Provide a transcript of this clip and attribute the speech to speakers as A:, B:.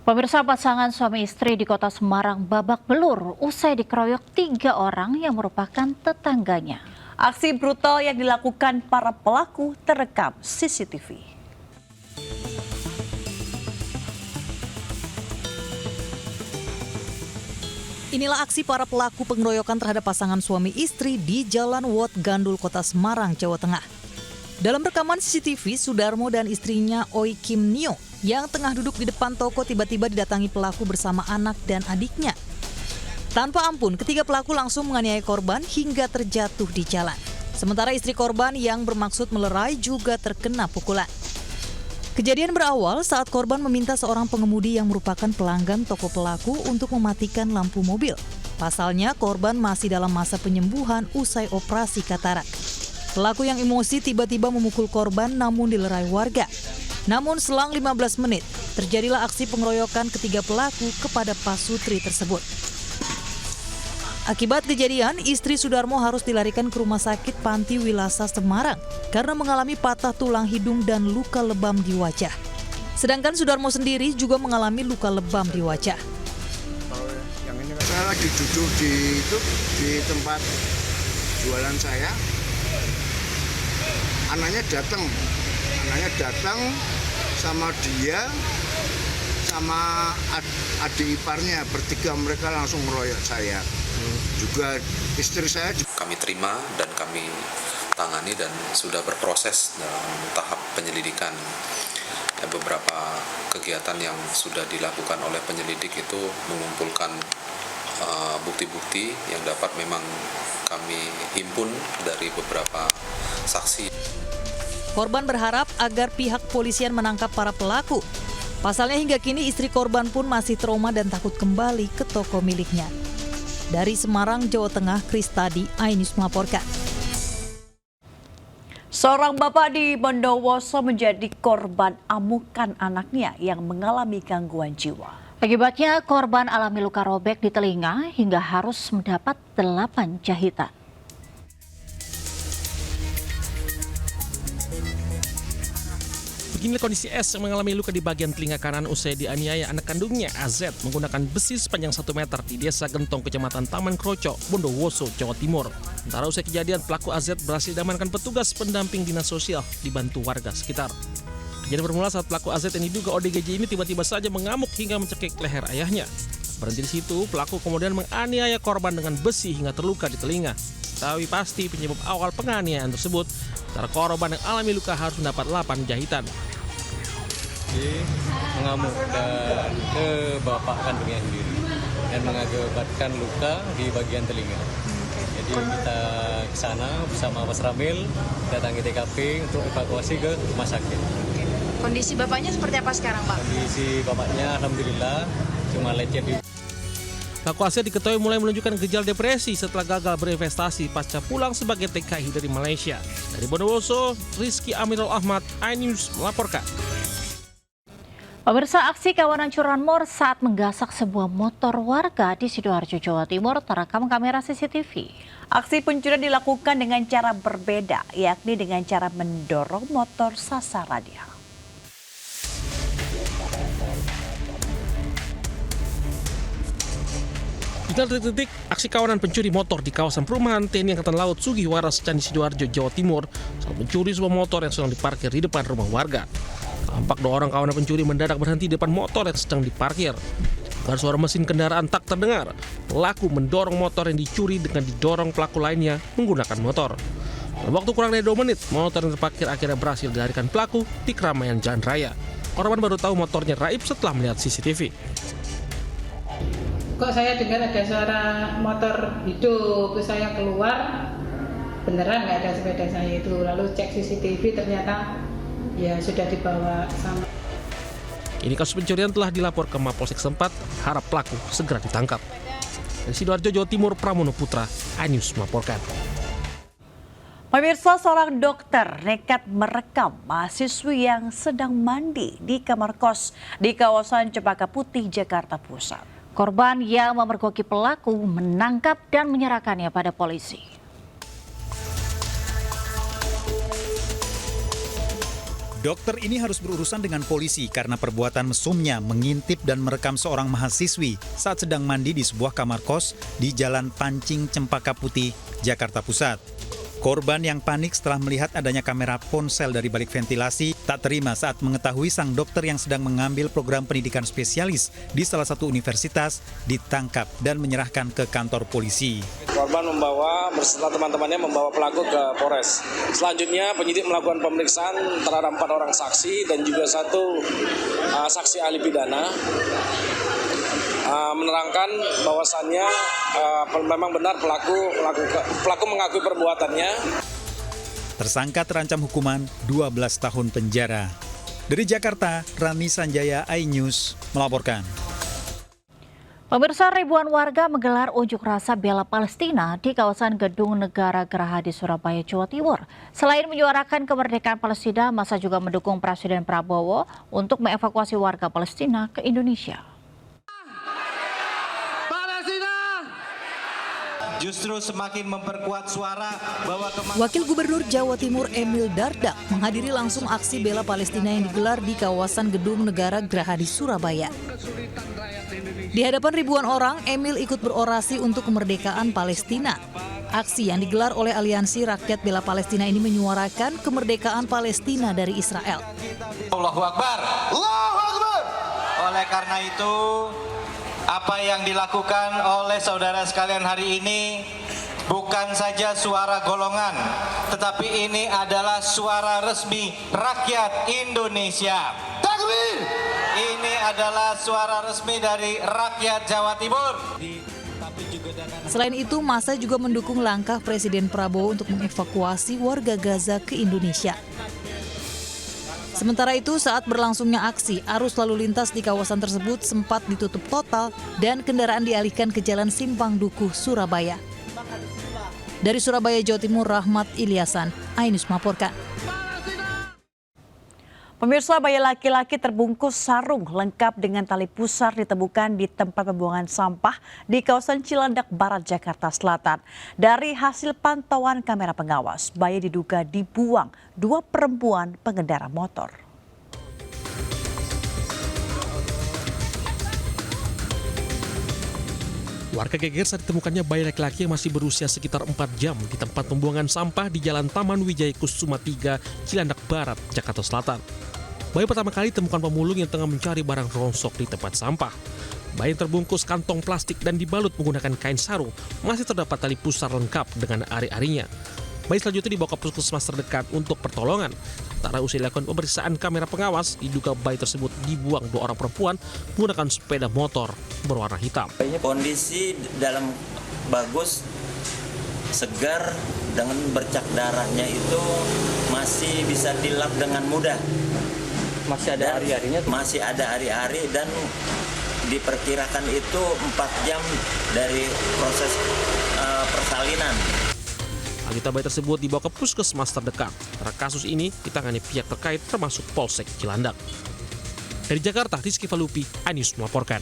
A: Pemirsa, pasangan suami istri di kota Semarang babak belur usai dikeroyok 3 orang yang merupakan tetangganya.
B: Aksi brutal yang dilakukan para pelaku terekam CCTV.
C: Inilah aksi para pelaku pengeroyokan terhadap pasangan suami istri di Jalan Wot Gandul, Kota Semarang, Jawa Tengah. Dalam rekaman CCTV, Sudarmo dan istrinya Oi Kim Nio yang tengah duduk di depan toko tiba-tiba didatangi pelaku bersama anak dan adiknya. Tanpa ampun, ketiga pelaku langsung menganiaya korban hingga terjatuh di jalan. Sementara istri korban yang bermaksud melerai juga terkena pukulan. Kejadian berawal saat korban meminta seorang pengemudi yang merupakan pelanggan toko pelaku untuk mematikan lampu mobil. Pasalnya, korban masih dalam masa penyembuhan usai operasi katarak. Pelaku yang emosi tiba-tiba memukul korban namun dilerai warga. Namun selang 15 menit, terjadilah aksi pengeroyokan ketiga pelaku kepada pasutri tersebut. Akibat kejadian, istri Sudarmo harus dilarikan ke Rumah Sakit Panti Wilasa Semarang karena mengalami patah tulang hidung dan luka lebam di wajah. Sedangkan Sudarmo sendiri juga mengalami luka lebam di wajah.
D: Saya lagi duduk di tempat jualan saya. Anaknya datang sama dia sama adik iparnya, bertiga mereka langsung meroyok saya. Juga istri saya.
E: Kami terima dan kami tangani dan sudah berproses dalam tahap penyelidikan. Beberapa kegiatan yang sudah dilakukan oleh penyelidik itu mengumpulkan bukti-bukti yang dapat memang kami himpun dari beberapa saksi.
C: Korban berharap agar pihak polisian menangkap para pelaku. Pasalnya hingga kini istri korban pun masih trauma dan takut kembali ke toko miliknya. Dari Semarang, Jawa Tengah, Kristadi, iNews melaporkan.
B: Seorang bapak di Bondowoso menjadi korban amukan anaknya yang mengalami gangguan jiwa.
A: Akibatnya korban alami luka robek di telinga hingga harus mendapat 8 jahitan.
F: Beginilah kondisi S yang mengalami luka di bagian telinga kanan usai dianiaya anak kandungnya AZ menggunakan besi sepanjang 1 meter di Desa Gentong, Kecamatan Taman Kroco, Bondowoso, Jawa Timur. Sementara usai kejadian, pelaku AZ berhasil diamankan petugas pendamping dinas sosial dibantu warga sekitar. Kejadian bermula saat pelaku AZ yang diduga ODGJ ini tiba-tiba saja mengamuk hingga mencekik leher ayahnya. Berhenti di situ, pelaku kemudian menganiaya korban dengan besi hingga terluka di telinga. Tapi pasti penyebab awal penganiayaan tersebut, sementara korban yang alami luka harus mendapat 8 jahitan.
G: Mengamuk dan ke bapak kandungnya sendiri dan mengakibatkan luka di bagian telinga. Jadi kita ke sana bersama Mas Ramil datangi TKP untuk evakuasi ke rumah sakit.
H: Kondisi bapaknya seperti apa sekarang, Pak?
G: Kondisi bapaknya alhamdulillah cuma lecet.
F: Pelaku AZ diketahui mulai menunjukkan gejala depresi setelah gagal berinvestasi pasca pulang sebagai TKI dari Malaysia. Dari Bondowoso, Rizky Amirul Ahmad, iNews melaporkan.
A: Pemirsa, aksi kawanan curanmor saat menggasak sebuah motor warga di Sidoarjo, Jawa Timur terekam kamera CCTV.
B: Aksi pencurian dilakukan dengan cara berbeda, yakni dengan cara mendorong motor sasarannya.
F: Inilah detik-detik aksi kawanan pencuri motor di kawasan perumahan TNI Angkatan Laut Sugiwaras, Candi Sidoarjo, Jawa Timur saat mencuri sebuah motor yang sedang diparkir di depan rumah warga. Tampak 2 orang kawanan pencuri mendadak berhenti di depan motor yang sedang diparkir. Agar suara mesin kendaraan tak terdengar, pelaku mendorong motor yang dicuri dengan didorong pelaku lainnya menggunakan motor. Dalam waktu kurang dari 2 menit, motor yang terparkir akhirnya berhasil dilarikan pelaku di keramaian jalan raya. Korban baru tahu motornya raib setelah melihat CCTV.
I: Kok saya dengar ada suara motor hidup, terus saya keluar, beneran nggak ada sepeda saya itu. Lalu cek CCTV ternyata ya sudah dibawa sama.
F: Ini kasus pencurian telah dilapor ke Mapolsek setempat, harap pelaku segera ditangkap. Dari Sidoarjo, Jawa Timur, Pramono Putra, iNews melaporkan.
B: Pemirsa, seorang dokter nekat merekam mahasiswi yang sedang mandi di kamar kos di kawasan Cempaka Putih, Jakarta Pusat.
A: Korban yang memergoki pelaku menangkap dan menyerahkannya pada polisi.
J: Dokter ini harus berurusan dengan polisi karena perbuatan mesumnya mengintip dan merekam seorang mahasiswi saat sedang mandi di sebuah kamar kos di Jalan Pancing Cempaka Putih, Jakarta Pusat. Korban yang panik setelah melihat adanya kamera ponsel dari balik ventilasi tak terima saat mengetahui sang dokter yang sedang mengambil program pendidikan spesialis di salah satu universitas ditangkap dan menyerahkan ke kantor polisi.
K: Korban beserta teman-temannya membawa pelaku ke Polres. Selanjutnya penyidik melakukan pemeriksaan terhadap 4 orang saksi dan juga 1 saksi ahli pidana. Menerangkan bahwasannya memang benar pelaku mengakui perbuatannya.
J: Tersangka terancam hukuman 12 tahun penjara. Dari Jakarta, Rani Sanjaya, iNews melaporkan.
A: Pemirsa, ribuan warga menggelar unjuk rasa bela Palestina di kawasan Gedung Negara Geraha di Surabaya, Jawa Timur. Selain menyuarakan kemerdekaan Palestina, massa juga mendukung Presiden Prabowo untuk mengevakuasi warga Palestina ke Indonesia.
L: Justru semakin memperkuat suara bahwa
C: Wakil Gubernur Jawa Timur Emil Dardak menghadiri langsung aksi bela Palestina yang digelar di kawasan Gedung Negara Geraha di Surabaya. Di hadapan ribuan orang, Emil ikut berorasi untuk kemerdekaan Palestina. Aksi yang digelar oleh Aliansi Rakyat Bela Palestina ini menyuarakan kemerdekaan Palestina dari Israel.
L: Allahu Akbar. Allahu Akbar. Oleh karena itu, apa yang dilakukan oleh saudara sekalian hari ini bukan saja suara golongan, tetapi ini adalah suara resmi rakyat Indonesia. Takbir! Ini adalah suara resmi dari rakyat Jawa Timur.
C: Selain itu, massa juga mendukung langkah Presiden Prabowo untuk mengevakuasi warga Gaza ke Indonesia. Sementara itu, saat berlangsungnya aksi, arus lalu lintas di kawasan tersebut sempat ditutup total dan kendaraan dialihkan ke Jalan Simpang Dukuh, Surabaya. Dari Surabaya, Jawa Timur, Rahmat Ilyasan, iNews melaporkan.
B: Pemirsa, bayi laki-laki terbungkus sarung lengkap dengan tali pusar ditemukan di tempat pembuangan sampah di kawasan Cilandak Barat, Jakarta Selatan. Dari hasil pantauan kamera pengawas, bayi diduga dibuang 2 perempuan pengendara motor.
F: Warga geger saat ditemukannya bayi laki-laki yang masih berusia sekitar 4 jam di tempat pembuangan sampah di Jalan Taman Wijaya Kusuma 3, Cilandak Barat, Jakarta Selatan. Bayi pertama kali ditemukan pemulung yang tengah mencari barang rongsok di tempat sampah. Bayi yang terbungkus kantong plastik dan dibalut menggunakan kain sarung, masih terdapat tali pusar lengkap dengan ari-arinya. Bayi selanjutnya dibawa ke puskesmas terdekat untuk pertolongan. Sementara usai dilakukan pemeriksaan kamera pengawas, diduga bayi tersebut dibuang 2 orang perempuan menggunakan sepeda motor berwarna hitam.
M: Kondisi dalam bagus, segar, dengan bercak darahnya itu masih bisa dilap dengan mudah.
G: Masih ada ari-arinya?
M: Masih ada ari-ari dan diperkirakan itu 4 jam dari proses persalinan.
F: Selanjutnya bayi tersebut dibawa ke puskesmas terdekat. Karena kasus ini ditangani pihak terkait termasuk Polsek Cilandak. Dari Jakarta, Rizky Falupi, iNews melaporkan.